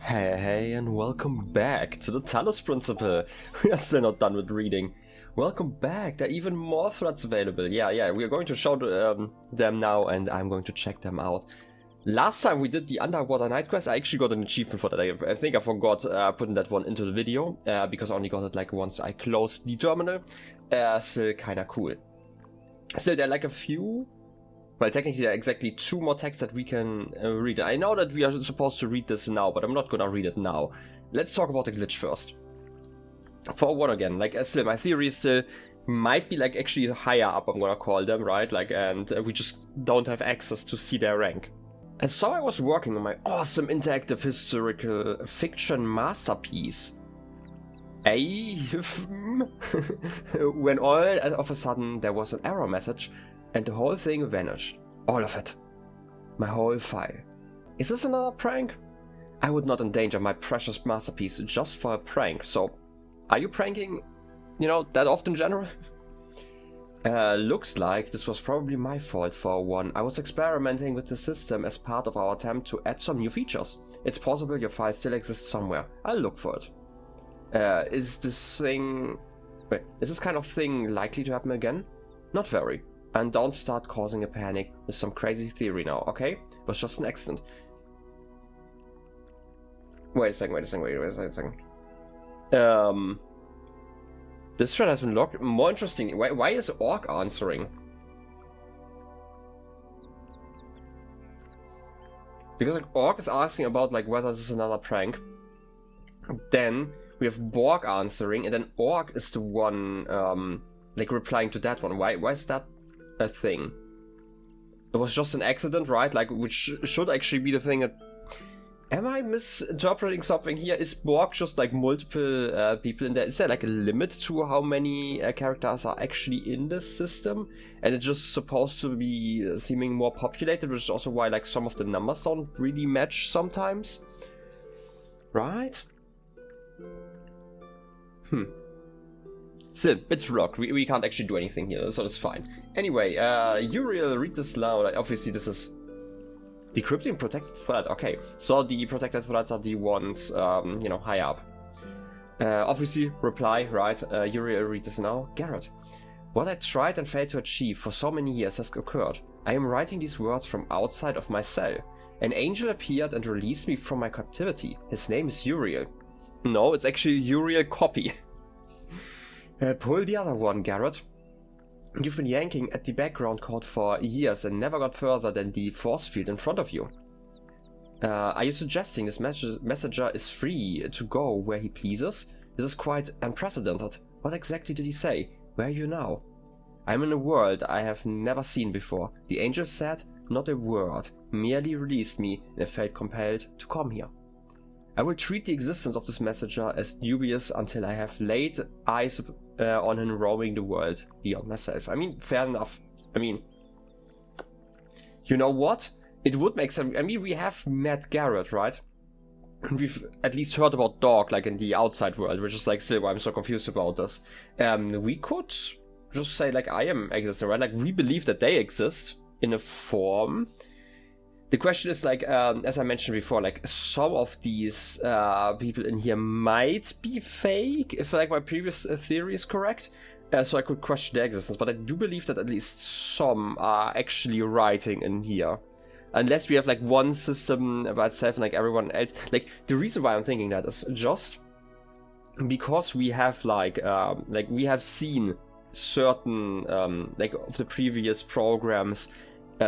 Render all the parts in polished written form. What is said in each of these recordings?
Hey, and welcome back to the Talos Principle. We are still not done with reading. Welcome back. There are even more threads available. Yeah, we are going to show them now, and I'm going to check them out. Last time we did the Underwater Night Quest, I actually got an achievement for that. I think I forgot putting that one into the video, because I only got it like once I closed the terminal. Still kinda cool. Still, there are like a few... Well, technically there are exactly 2 more texts that we can read. I know that we are supposed to read this now, but I'm not gonna read it now. Let's talk about the glitch first. For one again, like still, my theory is still might be like actually higher up, I'm gonna call them, right? Like, and we just don't have access to see their rank. And so I was working on my awesome interactive historical fiction masterpiece. When all of a sudden there was an error message and the whole thing vanished. All of it. My whole file. Is this another prank? I would not endanger my precious masterpiece just for a prank, so... Are you pranking, you know, that often, General? Looks like this was probably my fault for one. I was experimenting with the system as part of our attempt to add some new features. It's possible your file still exists somewhere. I'll look for it. Is this kind of thing likely to happen again? Not very. And don't start causing a panic with some crazy theory now, okay? It was just an accident. Wait a second. This thread has been locked. More interesting, why is Orc answering? Because like, Orc is asking about like whether this is another prank. Then we have Borg answering, and then Orc is the one like replying to that one. Why is that a thing? It was just an accident, right? Like, which should actually be the thing that... Am I misinterpreting something here? Is Borg just like multiple people in there? Is there like a limit to how many characters are actually in this system? And it's just supposed to be seeming more populated, which is also why like some of the numbers don't really match sometimes. Right? Still, it's locked. We can't actually do anything here, so it's fine. Anyway, Uriel, read this loud. Obviously, this is decrypting protected thread. Okay, so the protected threads are the ones, you know, high up. Obviously, reply, right? Uriel, read this now. Garrett, what I tried and failed to achieve for so many years has occurred. I am writing these words from outside of my cell. An angel appeared and released me from my captivity. His name is Uriel. No, it's actually Uriel copy. Pull the other one, Garrett. You've been yanking at the background code for years and never got further than the force field in front of you. Are you suggesting this messenger is free to go where he pleases? This is quite unprecedented. What exactly did he say? Where are you now? I'm in a world I have never seen before. The angel said, not a word, merely released me and I felt compelled to come here. I will treat the existence of this messenger as dubious until I have laid eyes on him roaming the world beyond myself. I mean, fair enough. I mean, you know what? It would make sense. I mean, we have met Garrett, right? We've at least heard about Dog, like in the outside world, which is like still why I'm so confused about this. We could just say like I am existing, right? Like we believe that they exist in a form. The question is like, as I mentioned before, like some of these people in here might be fake, if like my previous theory is correct. So I could question their existence, but I do believe that at least some are actually writing in here. Unless we have like one system by itself and like everyone else. Like the reason why I'm thinking that is just because we have like we have seen certain like of the previous programs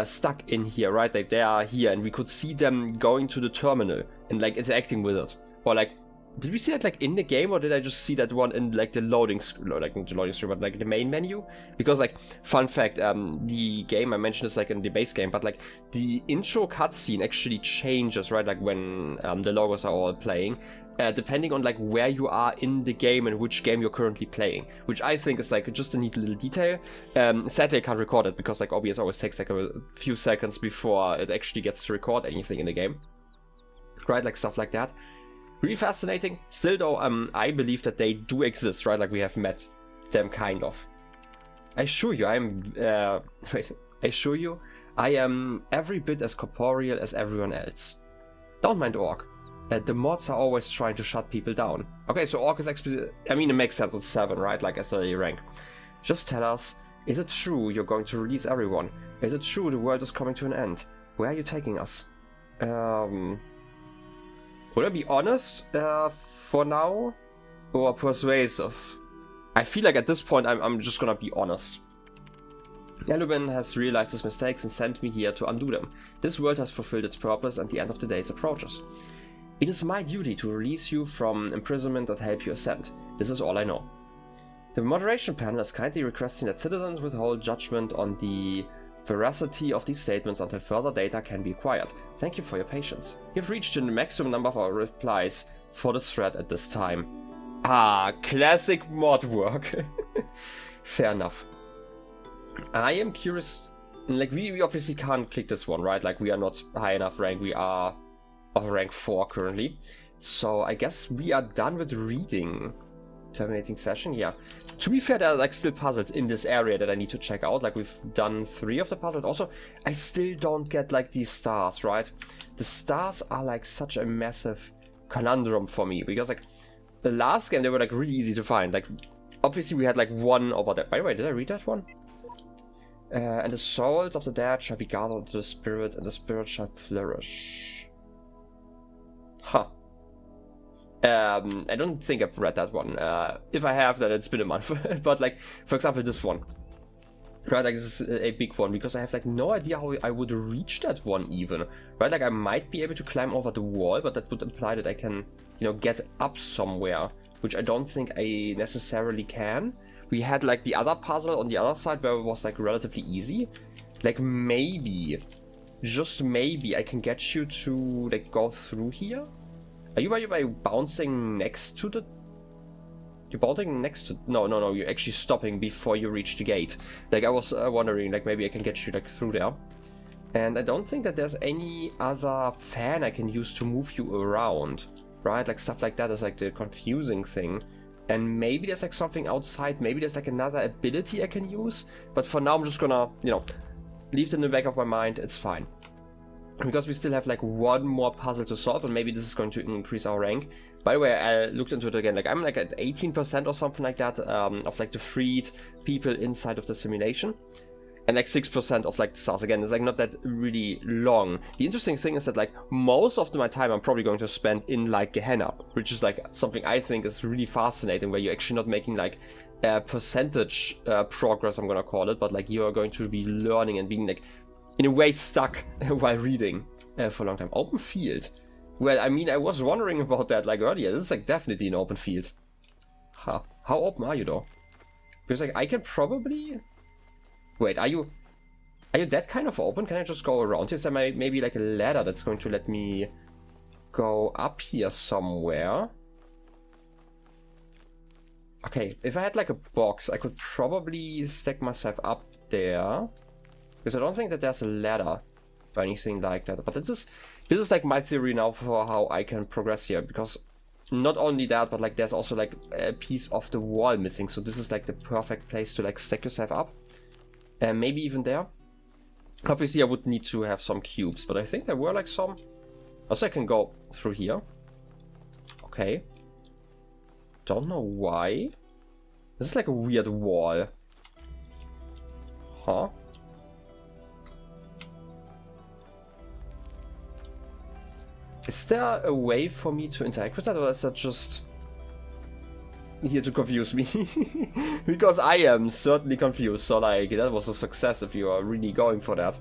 stuck in here, right? Like they are here and we could see them going to the terminal and like interacting with it. Or like, did we see that like in the game, or did I just see that one in like the loading screen, like not the loading screen, but like the main menu? Because like, fun fact, the game, I mentioned this like in the base game, but like the intro cutscene actually changes, right? Like when the logos are all playing. Depending on like where you are in the game and which game you're currently playing, which I think is like just a neat little detail. Sadly I can't record it because like OBS always takes like a few seconds before it actually gets to record anything in the game, right? Like stuff like that. Really fascinating. Still though, I believe that they do exist, right? Like we have met them kind of. I assure you, I assure you, I am every bit as corporeal as everyone else. Don't mind Orc. The mods are always trying to shut people down. Okay, so Orc is actually... I mean, it makes sense, it's 7, right? Like, as a rank. Just tell us, is it true you're going to release everyone? Is it true the world is coming to an end? Where are you taking us? Would I be honest for now? Or persuasive? I feel like at this point I'm just gonna be honest. Eluben has realized his mistakes and sent me here to undo them. This world has fulfilled its purpose and the end of the days approaches. It is my duty to release you from imprisonment and help you ascend. This is all I know. The moderation panel is kindly requesting that citizens withhold judgment on the veracity of these statements until further data can be acquired. Thank you for your patience. You've reached the maximum number of our replies for this thread at this time. Ah, classic mod work. Fair enough. I am curious, like we obviously can't click this one, right? Like we are not high enough rank, we are of rank 4 currently. So I guess we are done with reading. Terminating session, yeah. To be fair, there are like still puzzles in this area that I need to check out. Like we've done 3 of the puzzles. Also, I still don't get like these stars, right? The stars are like such a massive conundrum for me because like the last game they were like really easy to find. Like obviously we had like one over there. By the way, did I read that one? And the souls of the dead shall be gathered to the spirit, and the spirit shall flourish. Huh. I don't think I've read that one. If I have, then it's been a month. But like, for example, this one. Right, like this is a big one, because I have like no idea how I would reach that one even. Right, like I might be able to climb over the wall, but that would imply that I can, you know, get up somewhere, which I don't think I necessarily can. We had like the other puzzle on the other side where it was like relatively easy. Like maybe, just maybe I can get you to like go through here. Are you by bouncing next to the... You're bouncing next to... No, you're actually stopping before you reach the gate. Like I was wondering, like maybe I can get you like through there. And I don't think that there's any other fan I can use to move you around. Right, like stuff like that is like the confusing thing. And maybe there's like something outside, maybe there's like another ability I can use. But for now I'm just gonna, you know, leave it in the back of my mind, it's fine. Because we still have like one more puzzle to solve, and maybe this is going to increase our rank. By the way, I looked into it again, like I'm like at 18% or something like that, of like the freed people inside of the simulation. And like 6% of like the stars. Again, it's like not that really long. The interesting thing is that like most of my time I'm probably going to spend in like Gehenna, which is like something I think is really fascinating, where you're actually not making like percentage progress, I'm gonna call it, but like you are going to be learning and being like in a way stuck while reading for a long time. Open field. Well, I mean, I was wondering about that like earlier. This is like definitely an open field. Huh. How open are you though? Because like I can probably... Wait, are you that kind of open? Can I just go around? Is there maybe like a ladder that's going to let me go up here somewhere? Okay, if I had like a box, I could probably stack myself up there. Because I don't think that there's a ladder or anything like that. But this is like my theory now for how I can progress here. Because not only that, but like there's also like a piece of the wall missing. So this is like the perfect place to like stack yourself up. And maybe even there. Obviously I would need to have some cubes, but I think there were like some. Also I can go through here. Okay. Don't know why. This is like a weird wall. Huh? Is there a way for me to interact with that, or is that just here to confuse me? Because I am certainly confused, so like that was a success if you are really going for that.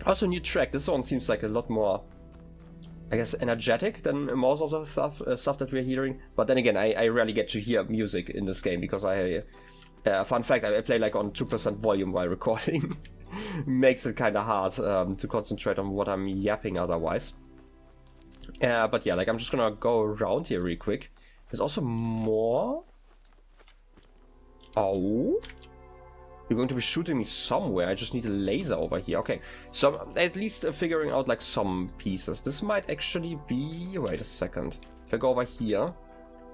Also, new track. This one seems like a lot more, I guess, energetic than most of the stuff that we're hearing. But then again, I rarely get to hear music in this game because fun fact, I play like on 2% volume while recording. Makes it kind of hard to concentrate on what I'm yapping otherwise. But yeah, like I'm just gonna go around here real quick. There's also more. Oh, you're going to be shooting me somewhere. I just need a laser over here. Okay, so I'm at least figuring out like some pieces. This might actually be... Wait a second. If I go over here,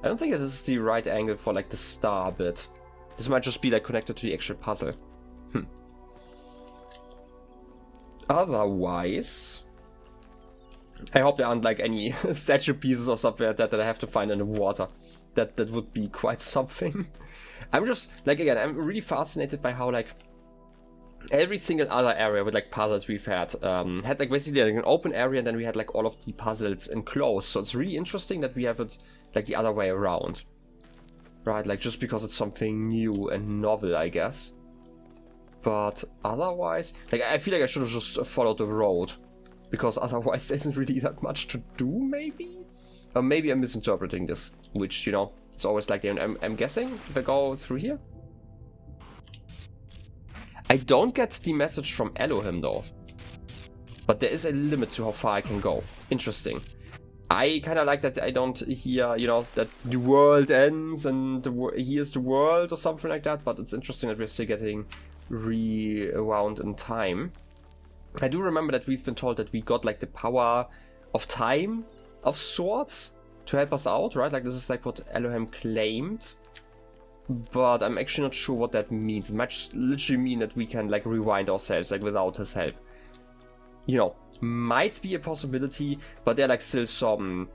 I don't think that this is the right angle for like the star bit. This might just be like connected to the actual puzzle. Otherwise, I hope there aren't like any statue pieces or something like that I have to find in the water. That would be quite something. I'm just, like, again, I'm really fascinated by how, like, every single other area with, like, puzzles we've had like, basically, like, an open area, and then we had, like, all of the puzzles enclosed. So it's really interesting that we have it, like, the other way around. Right, like, just because it's something new and novel, I guess. But otherwise, like, I feel like I should have just followed the road. Because otherwise there isn't really that much to do, maybe? Or maybe I'm misinterpreting this, which, you know, it's always like, I'm guessing if I go through here. I don't get the message from Elohim, though. But there is a limit to how far I can go. Interesting. I kind of like that I don't hear, you know, that the world ends and here's the world or something like that. But it's interesting that we're still getting rewound in time. I do remember that we've been told that we got, like, the power of time of sorts to help us out, right? Like, this is, like, what Elohim claimed. But I'm actually not sure what that means. It might just literally mean that we can, like, rewind ourselves, like, without his help. You know, might be a possibility, but there are, like, still some,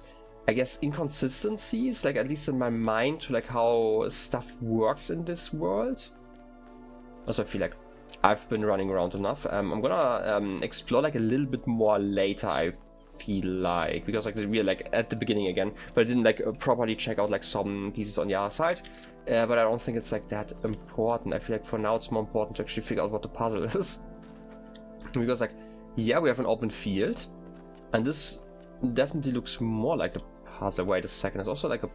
I guess, inconsistencies, like, at least in my mind, to, like, how stuff works in this world. Also, I feel like I've been running around enough. I'm gonna explore, like, a little bit more later, I feel like, because, like, we're, like, at the beginning again, but I didn't, like, properly check out, like, some pieces on the other side. But I don't think it's, like, that important. I feel like for now it's more important to actually figure out what the puzzle is. Because, like, yeah, we have an open field, and this definitely looks more like a puzzle. Wait a second, there's also, like, a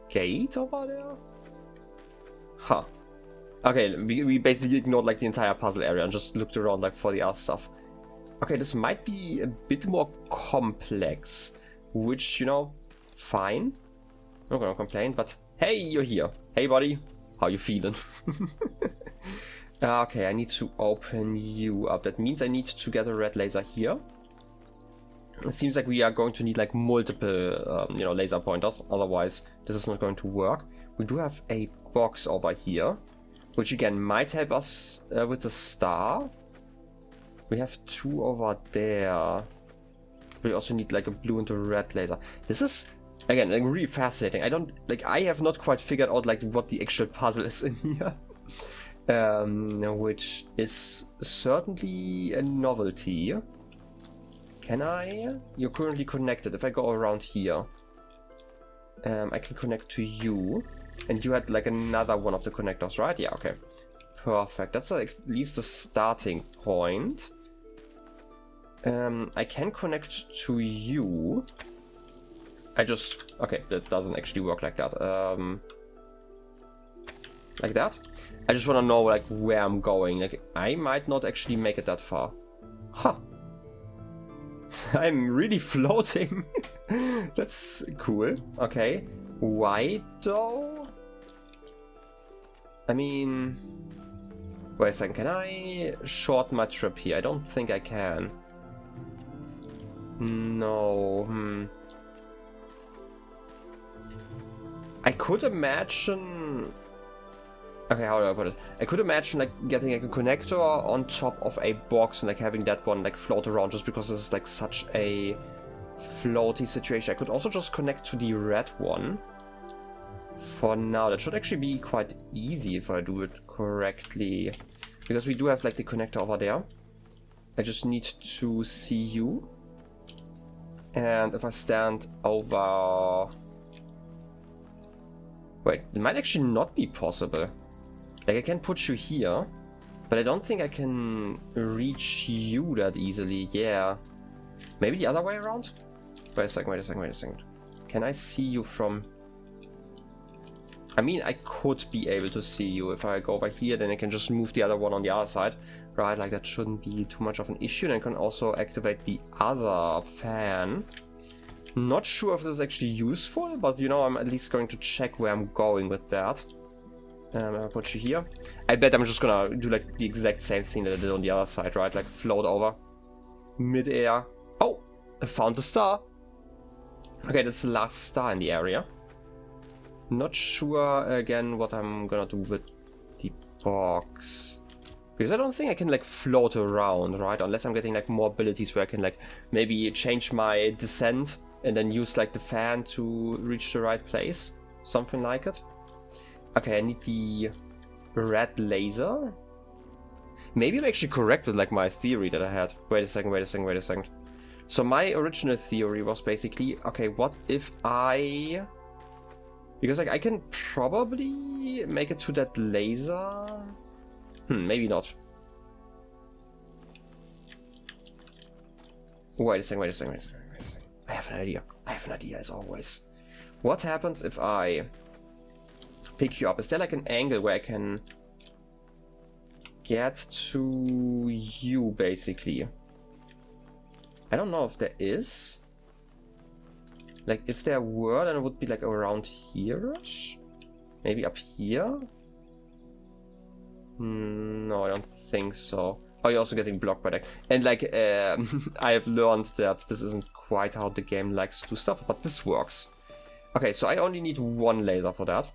gate over there? Huh. Okay, we basically ignored, like, the entire puzzle area and just looked around, like, for the other stuff. Okay, this might be a bit more complex, which, you know, fine. I'm not gonna complain, but hey, you're here. Hey, buddy. How you feeling? Okay, I need to open you up. That means I need to get a red laser here. It seems like we are going to need, like, multiple, you know, laser pointers. Otherwise, this is not going to work. We do have a box over here, which again might help us with the star. We have two over there. We also need, like, a blue and a red laser. This is, again, like, really fascinating. I have not quite figured out, like, what the actual puzzle is in here. Which is certainly a novelty. Can I? You're currently connected. If I go around here, I can connect to you. And you had, like, another one of the connectors, right? Yeah, okay. Perfect. That's, like, at least a starting point. I can connect to you. Okay, that doesn't actually work like that. Like that. I just want to know, like, where I'm going. Like, I might not actually make it that far. Huh. I'm really floating. That's cool. Okay. Why, though? I mean... Wait a second. Can I shorten my trip here? I don't think I can. No. I could imagine... Okay, how do I put it? I could imagine, like, getting, like, a connector on top of a box and, like, having that one, like, float around just because this is, like, such a floaty situation. I could also just connect to the red one. For now, that should actually be quite easy if I do it correctly. Because we do have, like, the connector over there. I just need to see you. And if I stand over... Wait, it might actually not be possible. Like, I can put you here, but I don't think I can reach you that easily. Yeah. Maybe the other way around? Wait a second. Can I see you from... I mean, I could be able to see you. If I go over here, then I can just move the other one on the other side. Right, like, that shouldn't be too much of an issue. And I can also activate the other fan. Not sure if this is actually useful, but, you know, I'm at least going to check where I'm going with that. I'll put you here. I bet I'm just gonna do, like, the exact same thing that I did on the other side, right? Like, float over mid-air. Oh, I found the star. Okay, that's the last star in the area. Not sure, again, what I'm gonna do with the box. Because I don't think I can like float around, right? Unless I'm getting like more abilities where I can like maybe change my descent and then use like the fan to reach the right place. Something like it. Okay, I need the red laser. Maybe I'm actually correct with like my theory that I had. Wait a second. So my original theory was basically, okay, what if I... Because like I can probably make it to that laser... maybe not. Wait a second. I have an idea as always. What happens if I pick you up? Is there like an angle where I can get to you, basically? I don't know if there is. Like, if there were, then it would be like around here-ish? Maybe up here? No, I don't think so. Oh, you're also getting blocked by that. And like, I have learned that this isn't quite how the game likes to do stuff, but this works. Okay, so I only need one laser for that.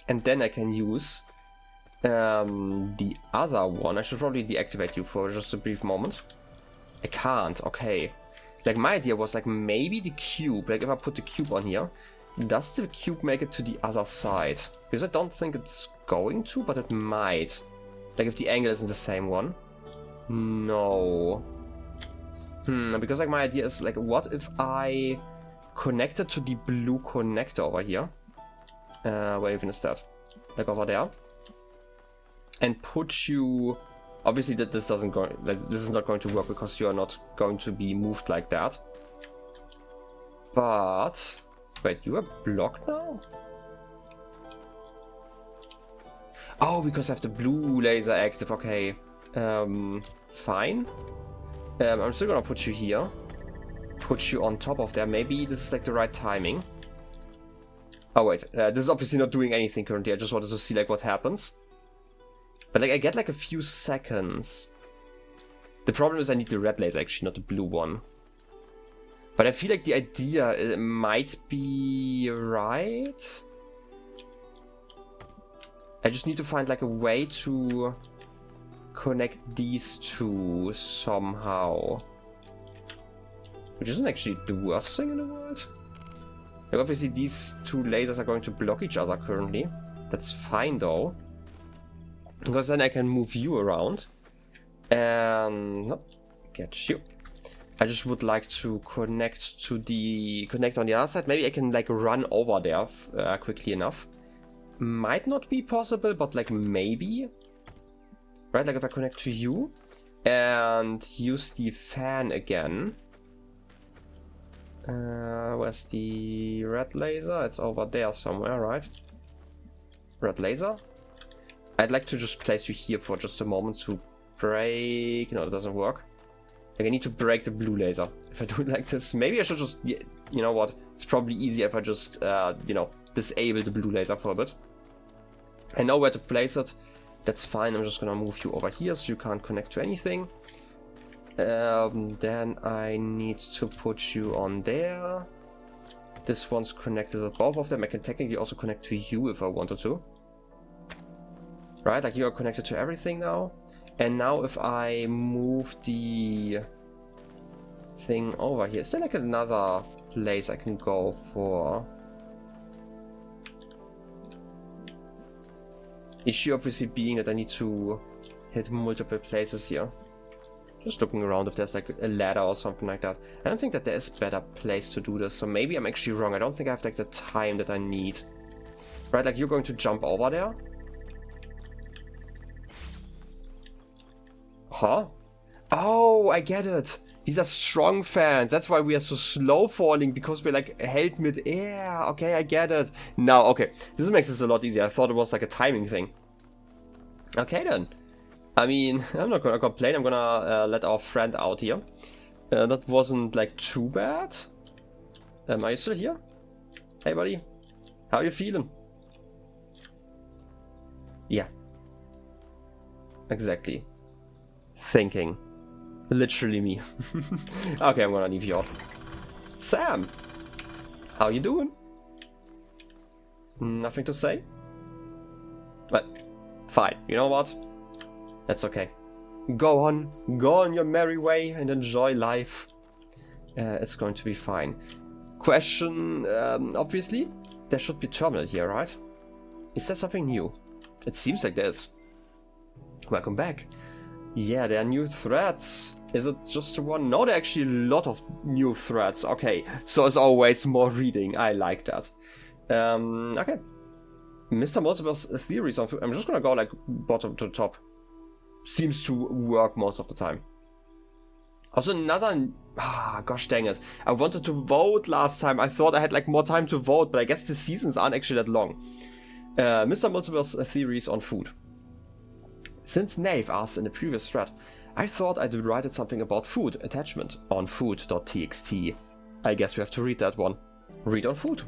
And then I can use the other one. I should probably deactivate you for just a brief moment. I can't, okay. Like, my idea was like maybe the cube, like if I put the cube on here, does the cube make it to the other side? Because I don't think it's going to, but it might. Like if the angle isn't the same one. No. Because like my idea is like, what if I connect it to the blue connector over here? Where even is that? Like over there. And put you... Obviously that this doesn't go... This is not going to work because you are not going to be moved like that. But... Wait, you are blocked now? Oh, because I have the blue laser active, okay. Fine. I'm still gonna put you here. Put you on top of there. Maybe this is like the right timing. Oh wait, this is obviously not doing anything currently. I just wanted to see like what happens. But like I get like a few seconds. The problem is I need the red laser actually, not the blue one. But I feel like the idea might be right. I just need to find like a way to connect these two somehow. Which isn't actually the worst thing in the world. Like obviously these two lasers are going to block each other currently. That's fine though. Because then I can move you around. And... Nope. Get you. I just would like to connect on the other side. Maybe I can like run over there quickly enough. Might not be possible, but like maybe. Right, like if I connect to you and use the fan again. Where's the red laser? It's over there somewhere, right? Red laser. I'd like to just place you here for just a moment to break... No, that doesn't work. Like I need to break the blue laser. If I do it like this, maybe I should just... You know what? It's probably easier if I just, you know, disable the blue laser for a bit. I know where to place it. That's fine. I'm just gonna move you over here so you can't connect to anything. Then I need to put you on there. This one's connected with both of them. I can technically also connect to you if I wanted to. Right, like you're connected to everything now. And now if I move the thing over here, is there like another place I can go for? Issue obviously being that I need to hit multiple places here. Just looking around if there's like a ladder or something like that. I don't think that there is a better place to do this, so maybe I'm actually wrong. I don't think I have like the time that I need. Right, like you're going to jump over there. Huh? Oh, I get it. These are strong fans. That's why we are so slow falling, because we're like held mid-air. Okay, I get it. Now, okay. This makes this a lot easier. I thought it was like a timing thing. Okay then. I mean, I'm not gonna complain. I'm gonna let our friend out here. That wasn't like too bad. Are you still here? Hey buddy. How you feeling? Yeah. Exactly. Thinking. Literally me. Okay, I'm gonna leave you out. Sam! How you doing? Nothing to say? But, fine. You know what? That's okay. Go on your merry way and enjoy life. It's going to be fine. Question, obviously, there should be terminal here, right? Is there something new? It seems like there is. Welcome back. Yeah, there are new threads. Is it just one? No, there are actually a lot of new threads. Okay, so as always, more reading. I like that. Okay. Mr. Multiverse theories on food. I'm just gonna go like bottom to top. Seems to work most of the time. Also another... gosh dang it. I wanted to vote last time. I thought I had like more time to vote, but I guess the seasons aren't actually that long. Mr. Multiverse theories on food. Since Nave asked in the previous thread, I thought I'd write something about food attachment on food.txt. I guess we have to read that one. Read on food.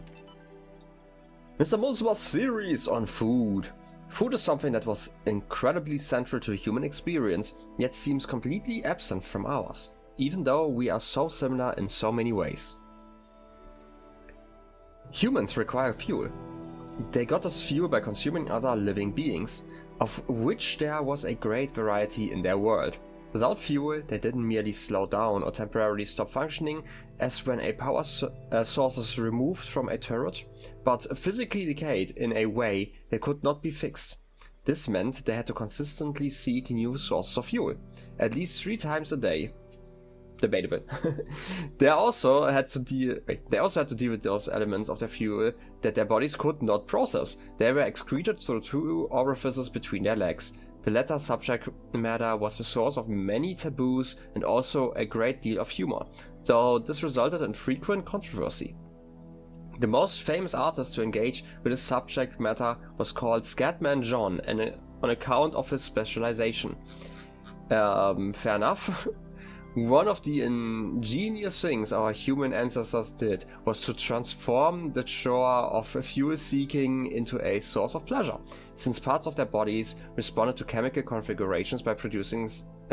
Mr. Multiverse theories on food. Food is something that was incredibly central to human experience, yet seems completely absent from ours, even though we are so similar in so many ways. Humans require fuel. They got us fuel by consuming other living beings, of which there was a great variety in their world. Without fuel, they didn't merely slow down or temporarily stop functioning, as when a power source is removed from a turret, but physically decayed in a way that could not be fixed. This meant they had to consistently seek new sources of fuel, at least 3 times a day. Debatable. They also had to deal with those elements of their fuel that their bodies could not process. They were excreted through 2 orifices between their legs. The latter subject matter was the source of many taboos and also a great deal of humor, though this resulted in frequent controversy. The most famous artist to engage with this subject matter was called Scatman John, and on account of his specialization. Fair enough. One of the ingenious things our human ancestors did was to transform the chore of fuel seeking into a source of pleasure, since parts of their bodies responded to chemical configurations by producing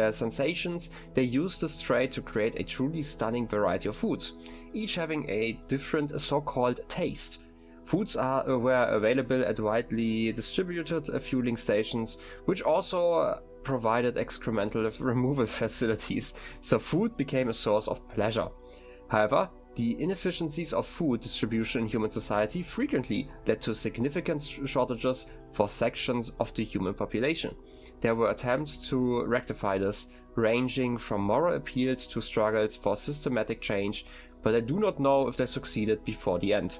sensations. They used this trait to create a truly stunning variety of foods, each having a different so-called taste. Foods were available at widely distributed fueling stations, which also provided excremental removal facilities, so food became a source of pleasure. However, the inefficiencies of food distribution in human society frequently led to significant shortages for sections of the human population. There were attempts to rectify this, ranging from moral appeals to struggles for systematic change, but I do not know if they succeeded before the end.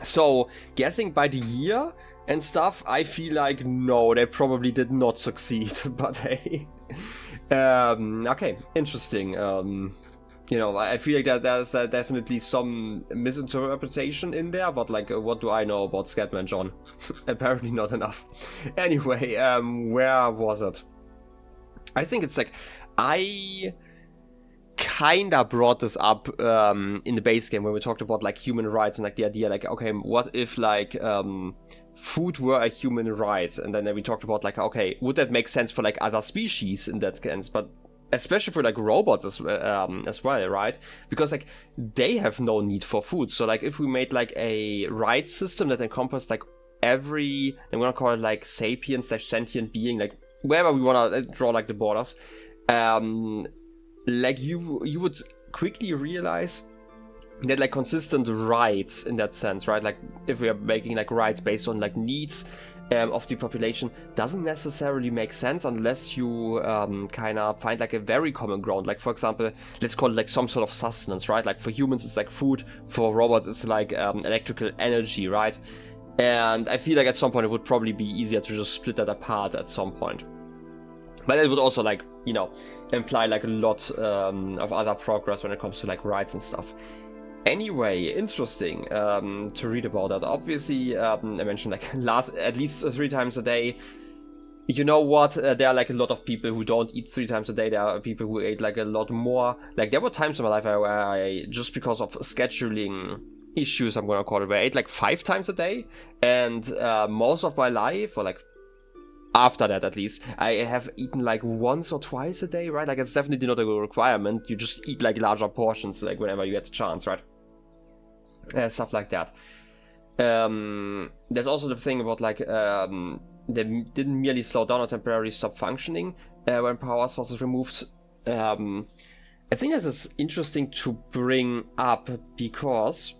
So, guessing by the year and stuff, I feel like no, they probably did not succeed, but hey. Okay, interesting. You know, I feel like there's definitely some misinterpretation in there, but like, what do I know about Scatman John? Apparently not enough. Anyway, where was it? I think it's like, I kinda brought this up in the base game when we talked about like human rights and like the idea like, okay, what if like food were a human right? And then we talked about like, okay, would that make sense for like other species in that sense? But especially for like robots as well, right? Because like they have no need for food. So like if we made like a rights system that encompassed like every, I'm gonna call it like sapient / sentient being, like wherever we wanna draw like the borders, like you would quickly realize that like consistent rights in that sense, right? Like if we are making like rights based on like needs of the population, doesn't necessarily make sense unless you kind of find like a very common ground. Like for example, let's call it like some sort of sustenance, right? Like for humans it's like food, for robots it's like electrical energy, right? And I feel like at some point it would probably be easier to just split that apart at some point. But it would also like, you know, imply like a lot of other progress when it comes to like rights and stuff. Anyway, interesting to read about that. Obviously, I mentioned like at least 3 times a day. You know what? There are like a lot of people who don't eat 3 times a day. There are people who ate like a lot more. Like there were times in my life where I just because of scheduling issues, I'm gonna call it, where I ate like 5 times a day. And most of my life, or like after that at least, I have eaten like once or twice a day, right? Like it's definitely not a requirement. You just eat like larger portions like whenever you get the chance, right? Stuff like that. There's also the thing about like they didn't merely slow down or temporarily stop functioning when power source is removed. I think this is interesting to bring up because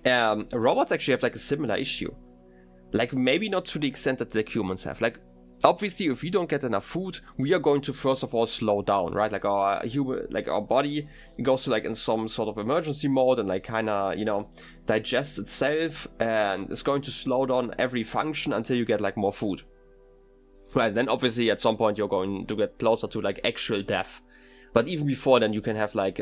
robots actually have like a similar issue. Like maybe not to the extent that the humans have. Like obviously if we don't get enough food, we are going to first of all slow down, right? Like our body goes to like in some sort of emergency mode and like kind of, you know, digests itself and it's going to slow down every function until you get like more food. Right, then obviously at some point you're going to get closer to like actual death. But even before then you can have like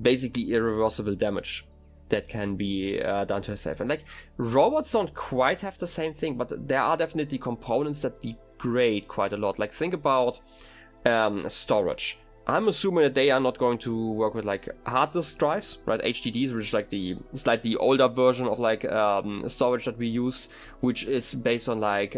basically irreversible damage that can be done to yourself. And like robots don't quite have the same thing, but there are definitely components that degrade quite a lot. Like think about storage. I'm assuming that they are not going to work with like hard disk drives, right? HDDs, which is like the slightly older version of like storage that we use, which is based on like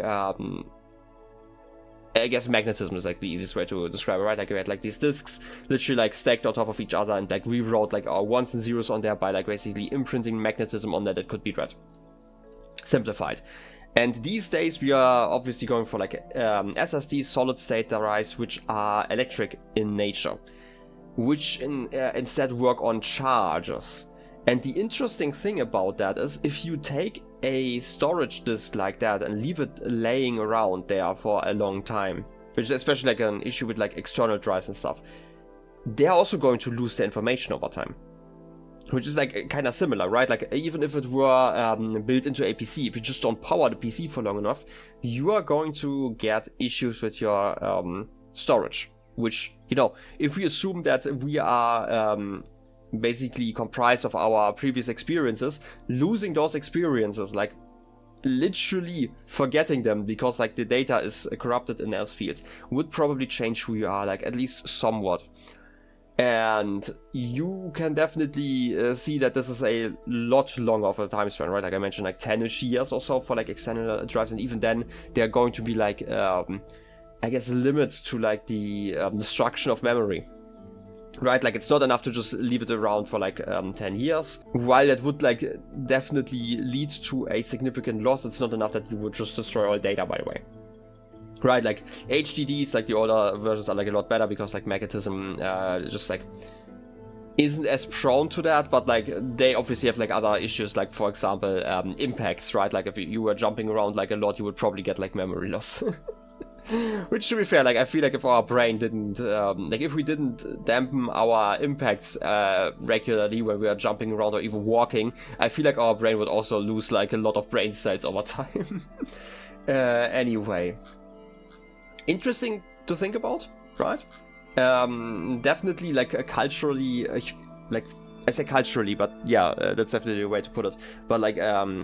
I guess magnetism is like the easiest way to describe it, right? Like we had like these discs literally like stacked on top of each other and like we wrote like our ones and zeros on there by like basically imprinting magnetism on there that could be read. Simplified. And these days we are obviously going for like SSDs, solid state drives, which are electric in nature, which instead work on charges. And the interesting thing about that is if you take a storage disk like that and leave it laying around there for a long time, which is especially like an issue with like external drives and stuff, they're also going to lose the information over time. Which is like kind of similar, right? Like even if it were built into a PC, if you just don't power the PC for long enough, you are going to get issues with your storage. Which, you know, if we assume that we are basically comprised of our previous experiences, losing those experiences, like literally forgetting them because like the data is corrupted in those fields, would probably change who you are, like at least somewhat. And you can definitely see that this is a lot longer of a time span, right? Like I mentioned, like 10-ish years or so for like external drives, and even then they're going to be like I guess limits to like the destruction of memory. Right, like it's not enough to just leave it around for like 10 years. While that would like definitely lead to a significant loss, it's not enough that you would just destroy all data, by the way. Right, like HDDs, like the older versions are like a lot better because like magnetism just like isn't as prone to that, but like they obviously have like other issues, like for example impacts, right? Like if you were jumping around like a lot, you would probably get like memory loss. Which, to be fair, like I feel like if our brain didn't, like if we didn't dampen our impacts regularly when we are jumping around or even walking, I feel like our brain would also lose like a lot of brain cells over time. Anyway, interesting to think about, right? Definitely like culturally, like I say culturally, but yeah, that's definitely a way to put it. But like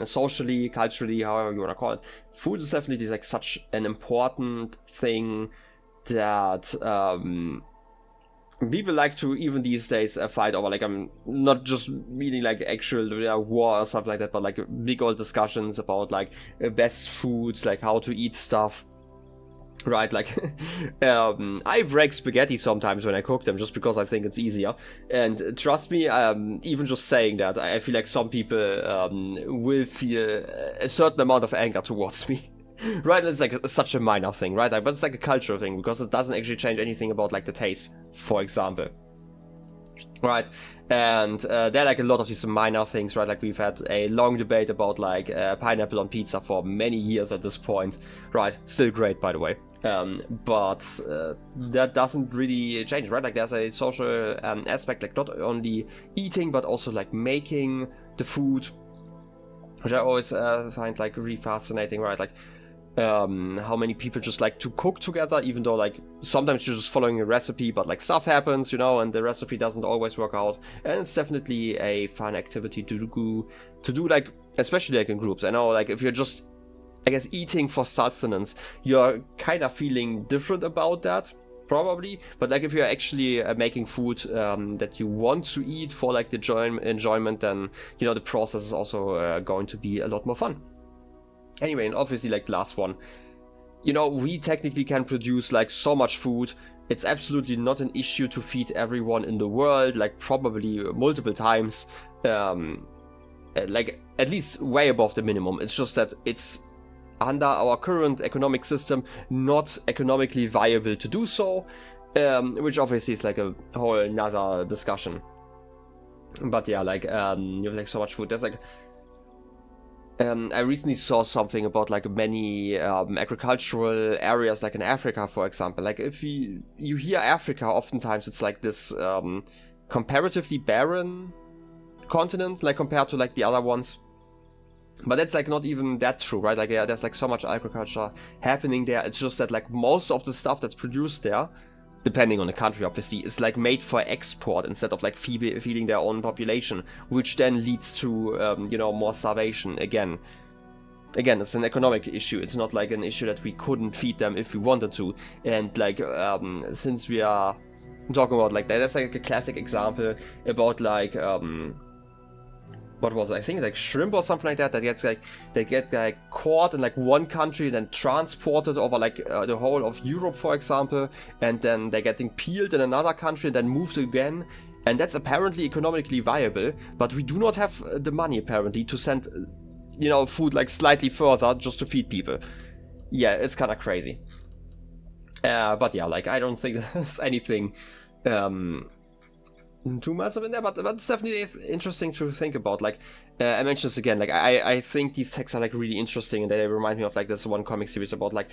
socially, culturally, however you want to call it, food is definitely like such an important thing that people like to even these days fight over. Like I'm not just meaning like actual war or stuff like that, but like big old discussions about like best foods, like how to eat stuff. Right, like I break spaghetti sometimes when I cook them just because I think it's easier. And trust me, even just saying that, I feel like some people will feel a certain amount of anger towards me. Right, it's like such a minor thing, right? But it's like a cultural thing because it doesn't actually change anything about like the taste, for example. Right, and there are like a lot of these minor things, right? Like we've had a long debate about like pineapple on pizza for many years at this point, right? Still great, by the way. But that doesn't really change, right? Like there's a social aspect, like not only eating, but also like making the food, which I always find like really fascinating, right? Like how many people just like to cook together, even though like sometimes you're just following a recipe, but like stuff happens, you know, and the recipe doesn't always work out. And it's definitely a fun activity to do like, especially like in groups. I know like if you're just, I guess, eating for sustenance, you're kind of feeling different about that, probably. But like if you're actually making food that you want to eat for like the enjoyment, then, you know, the process is also going to be a lot more fun. Anyway, and obviously like the last one, you know, we technically can produce like so much food. It's absolutely not an issue to feed everyone in the world, like probably multiple times, like at least way above the minimum. It's just that it's under our current economic system, not economically viable to do so, which obviously is like a whole another discussion. But yeah, like, you have like so much food. There's like, I recently saw something about like many agricultural areas, like in Africa, for example. Like if you hear Africa, oftentimes it's like this comparatively barren continent, like compared to like the other ones. But that's like not even that true, right? Like, yeah, there's like so much agriculture happening there. It's just that like most of the stuff that's produced there, depending on the country obviously, is like made for export instead of like feeding their own population, which then leads to you know, more starvation again. Again, it's an economic issue. It's not like an issue that we couldn't feed them if we wanted to. And like, since we are talking about like that, that's like a classic example about like what was it? I think like shrimp or something like that, that gets like, they get like caught in like one country and then transported over like the whole of Europe, for example, and then they're getting peeled in another country and then moved again. And that's apparently economically viable, but we do not have the money apparently to send, you know, food like slightly further just to feed people. Yeah, it's kind of crazy. But yeah, like I don't think there's anything too much of it there, but it's definitely interesting to think about. Like, I mentioned this again, like, I think these texts are, like, really interesting, and they remind me of, like, this one comic series about, like,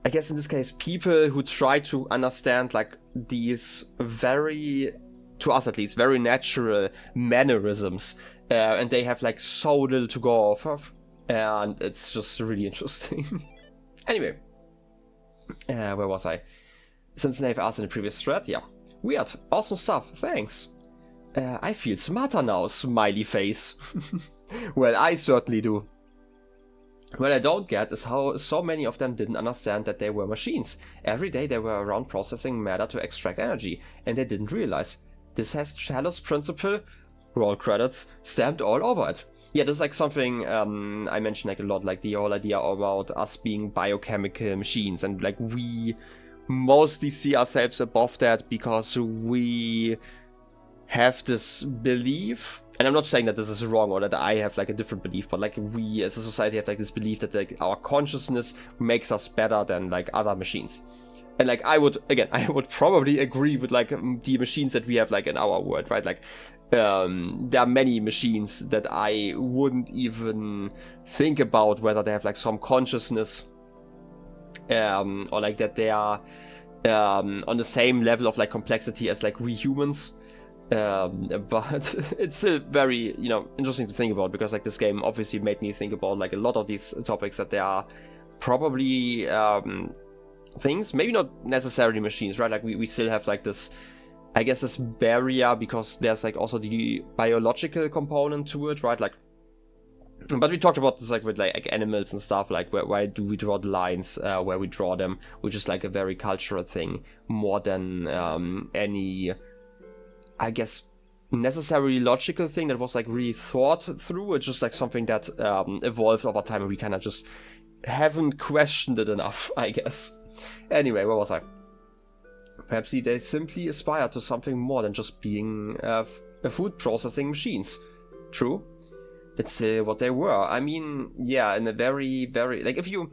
I guess in this case, people who try to understand, like, these very, to us at least, very natural mannerisms, and they have, like, so little to go off of, and it's just really interesting. Anyway, where was I? Since Nave asked in the previous thread, yeah. Weird. Awesome stuff. Thanks. I feel smarter now, smiley face. Well, I certainly do. What I don't get is how so many of them didn't understand that they were machines. Every day they were around processing matter to extract energy, and they didn't realize. This has Talos Principle, roll credits, stamped all over it. Yeah, this is like something I mentioned like a lot, like the whole idea about us being biochemical machines, and like we mostly see ourselves above that because we have this belief, and I'm not saying that this is wrong or that I have like a different belief, but like we as a society have like this belief that like our consciousness makes us better than like other machines. And like I would probably agree with like the machines that we have like in our world, right? Like there are many machines that I wouldn't even think about whether they have like some consciousness, or like that they are on the same level of like complexity as like we humans. But it's still very, you know, interesting to think about, because like this game obviously made me think about like a lot of these topics, that there are probably things, maybe not necessarily machines, right? Like we still have like this, I guess, this barrier, because there's like also the biological component to it, right? Like, but we talked about this like with like animals and stuff, like why do we draw the lines where we draw them, which is like a very cultural thing more than any, I guess, necessarily logical thing that was like really thought through. It's just like something that evolved over time, and we kind of just haven't questioned it enough, I guess. Anyway, where was I? Perhaps they simply aspire to something more than just being food processing machines. True. That's what they were. I mean, yeah, in a very, very, like, if you...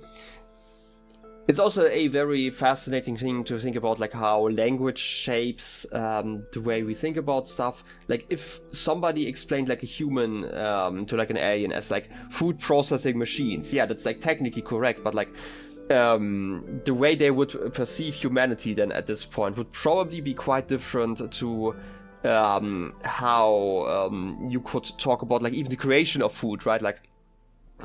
It's also a very fascinating thing to think about, like, how language shapes the way we think about stuff. Like, if somebody explained, like, a human to, like, an alien as, like, food processing machines, yeah, that's, like, technically correct, but, like, the way they would perceive humanity then at this point would probably be quite different to how you could talk about, like, even the creation of food, right? Like,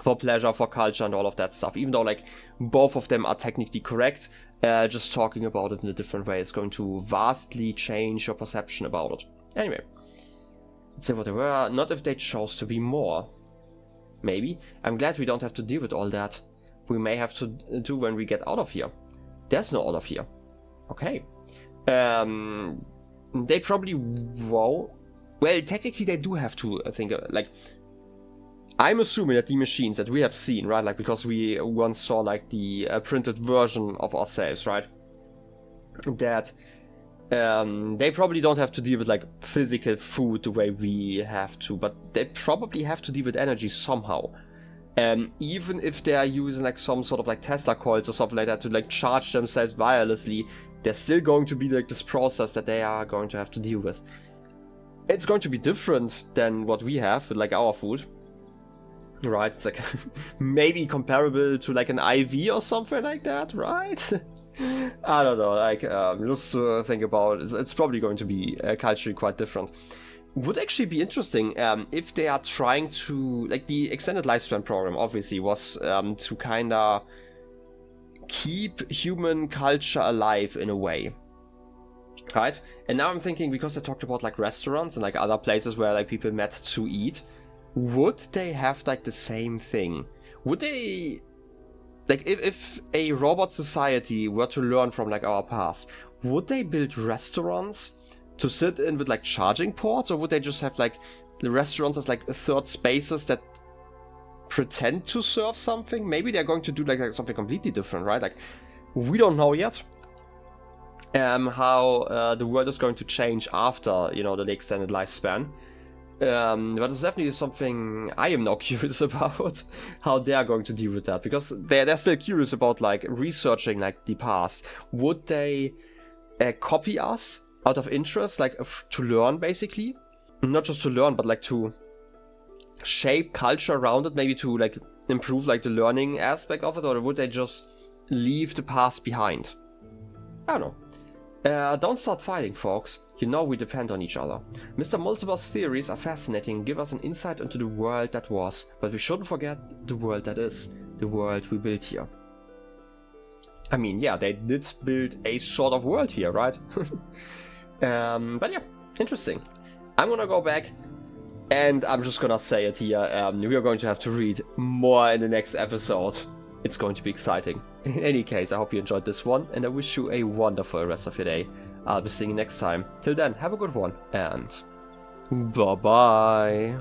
for pleasure, for culture, and all of that stuff. Even though, like, both of them are technically correct, just talking about it in a different way is going to vastly change your perception about it. Anyway, let's say what they were. Not if they chose to be more. Maybe. I'm glad we don't have to deal with all that. We may have to do when we get out of here. There's no out of here. Okay. They probably... Well, technically they do have to, I think, like... I'm assuming that the machines that we have seen, right, like, because we once saw, like, the printed version of ourselves, right, that they probably don't have to deal with, like, physical food the way we have to, but they probably have to deal with energy somehow. Even if they are using like some sort of like Tesla coils or something like that to like charge themselves wirelessly, there's still going to be like this process that they are going to have to deal with. It's going to be different than what we have with like our food. Right, it's like maybe comparable to like an IV or something like that, right? I don't know, like just to think about it, it's probably going to be culturally quite different. Would actually be interesting if they are trying to, like the extended lifespan program obviously was to kind of keep human culture alive in a way. Right? And now I'm thinking, because I talked about like restaurants and like other places where like people met to eat, would they have like the same thing? Would they, like if a robot society were to learn from like our past, would they build restaurants to sit in with like charging ports, or would they just have like the restaurants as like third spaces that pretend to serve something? Maybe they're going to do like something completely different, right? Like we don't know yet how the world is going to change after, you know, the extended lifespan. But it's definitely something I am now curious about, how they are going to deal with that, because they're still curious about like researching like the past. Would they copy us out of interest, like to learn basically? Not just to learn, but like to shape culture around it, maybe to like improve like the learning aspect of it, or would they just leave the past behind? I don't know. Don't start fighting, folks. You know we depend on each other. Mr. Multiver's theories are fascinating and give us an insight into the world that was, but we shouldn't forget the world that is, the world we built here. I mean, yeah, they did build a sort of world here, right? But yeah, interesting. I'm gonna go back, and I'm just gonna say it here. We are going to have to read more in the next episode. It's going to be exciting. In any case, I hope you enjoyed this one, and I wish you a wonderful rest of your day. I'll be seeing you next time. Till then, have a good one, and bye-bye.